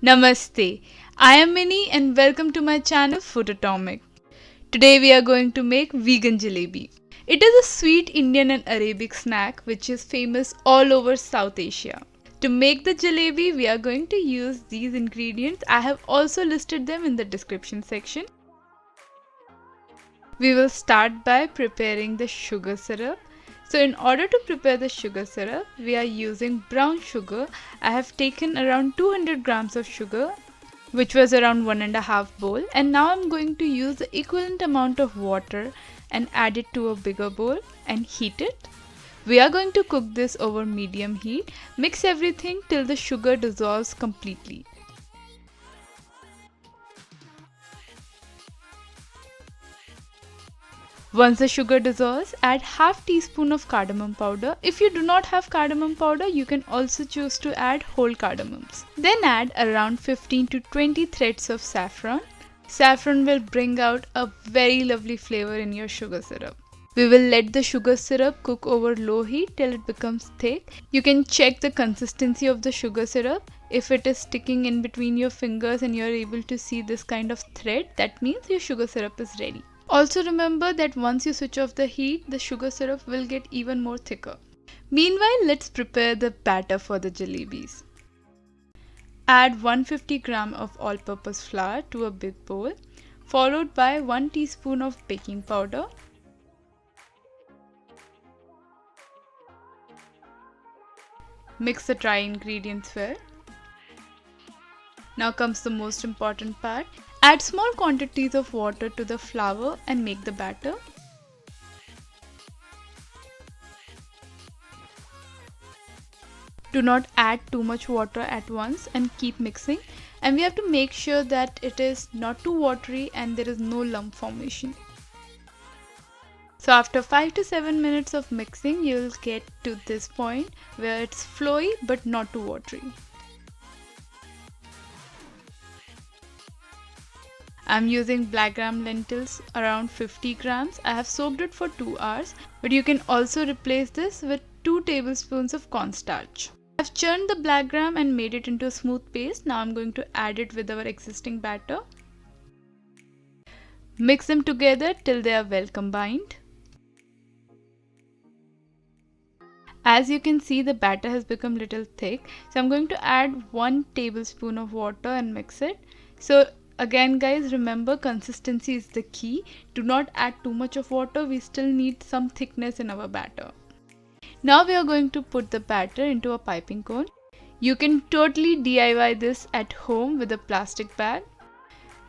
Namaste. I am Mini and welcome to my channel Foodotomic. Today we are going to make vegan jalebi. It is a sweet Indian and Arabic snack which is famous all over South Asia. To make the jalebi, we are going to use these ingredients. I have also listed them in the description section. We will start by preparing the sugar syrup. So in order to prepare the sugar syrup, we are using brown sugar. I have taken around 200 grams of sugar, which was around 1.5 bowl, and now I'm going to use the equivalent amount of water and add it to a bigger bowl and heat it. We are going to cook this over medium heat. Mix everything till the sugar dissolves completely. Once the sugar dissolves, add half teaspoon of cardamom powder. If you do not have cardamom powder, you can also choose to add whole cardamoms. Then add around 15 to 20 threads of saffron. Saffron will bring out a very lovely flavor in your sugar syrup. We will let the sugar syrup cook over low heat till it becomes thick. You can check the consistency of the sugar syrup. If it is sticking in between your fingers and you are able to see this kind of thread, that means your sugar syrup is ready. Also remember that once you switch off the heat, the sugar syrup will get even more thicker. Meanwhile, let's prepare the batter for the jalebis. Add 150 gram of all-purpose flour to a big bowl, followed by 1 teaspoon of baking powder, mix the dry ingredients well. Now comes the most important part. Add small quantities of water to the flour and make the batter. Do not add too much water at once and keep mixing. And we have to make sure that it is not too watery and there is no lump formation. So after 5 to 7 minutes of mixing, you will get to this point where it's flowy but not too watery. I'm using black gram lentils around 50 grams. I have soaked it for 2 hours, but you can also replace this with 2 tablespoons of cornstarch. I've churned the black gram and made it into a smooth paste. Now I'm going to add it with our existing batter. Mix them together till they are well combined. As you can see, the batter has become little thick. So I'm going to add 1 tablespoon of water and mix it. So again guys, remember consistency is the key. Do not add too much of water. We still need some thickness in our batter. Now we are going to put the batter into a piping cone. You can totally DIY this at home with a plastic bag.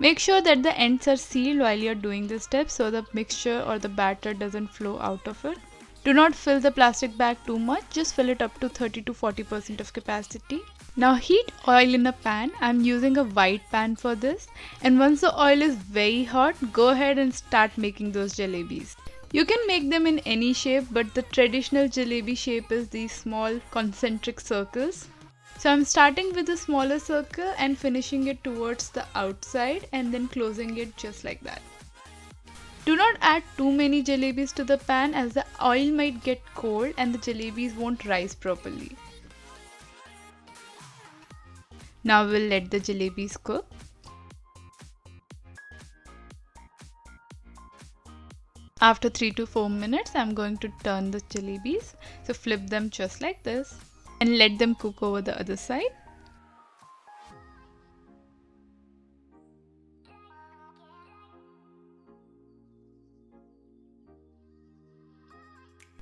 Make sure that the ends are sealed while you are doing this step so the mixture or the batter doesn't flow out of it. Do not fill the plastic bag too much, just fill it up to 30 to 40% of capacity. Now heat oil in a pan. I'm using a white pan for this, and once the oil is very hot, go ahead and start making those jalebis. You can make them in any shape, but the traditional jalebi shape is these small concentric circles. So I'm starting with a smaller circle and finishing it towards the outside and then closing it just like that. Do not add too many jalebis to the pan as the oil might get cold and the jalebis won't rise properly. Now we'll let the jalebis cook. After 3 to 4 minutes, I'm going to turn the jalebis. So flip them just like this and let them cook over the other side.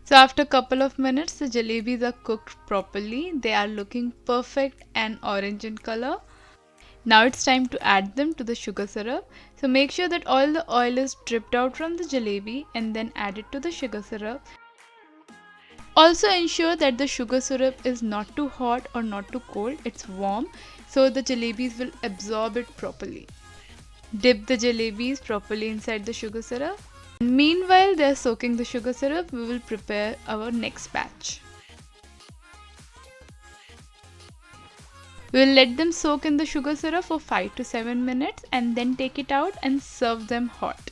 So after a couple of minutes, the jalebis are cooked properly. They are looking perfect and orange in color. Now it's time to add them to the sugar syrup. So make sure that all the oil is dripped out from the jalebi and then add it to the sugar syrup. Also ensure that the sugar syrup is not too hot or not too cold. It's warm so the jalebis will absorb it properly. Dip the jalebis properly inside the sugar syrup. Meanwhile, they are soaking the sugar syrup, we will prepare our next batch. We will let them soak in the sugar syrup for 5 to 7 minutes and then take it out and serve them hot.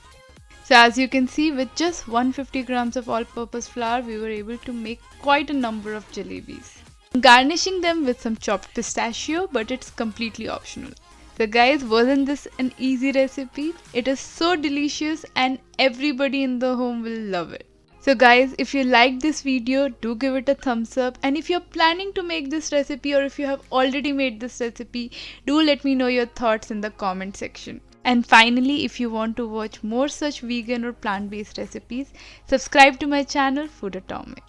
So as you can see, with just 150 grams of all-purpose flour, we were able to make quite a number of jalebis. Garnishing them with some chopped pistachio, but it's completely optional. So guys, wasn't this an easy recipe? It is so delicious and everybody in the home will love it. So guys, if you liked this video, do give it a thumbs up, and if you're planning to make this recipe or if you have already made this recipe, do let me know your thoughts in the comment section. And finally, if you want to watch more such vegan or plant-based recipes, subscribe to my channel Foodotomic.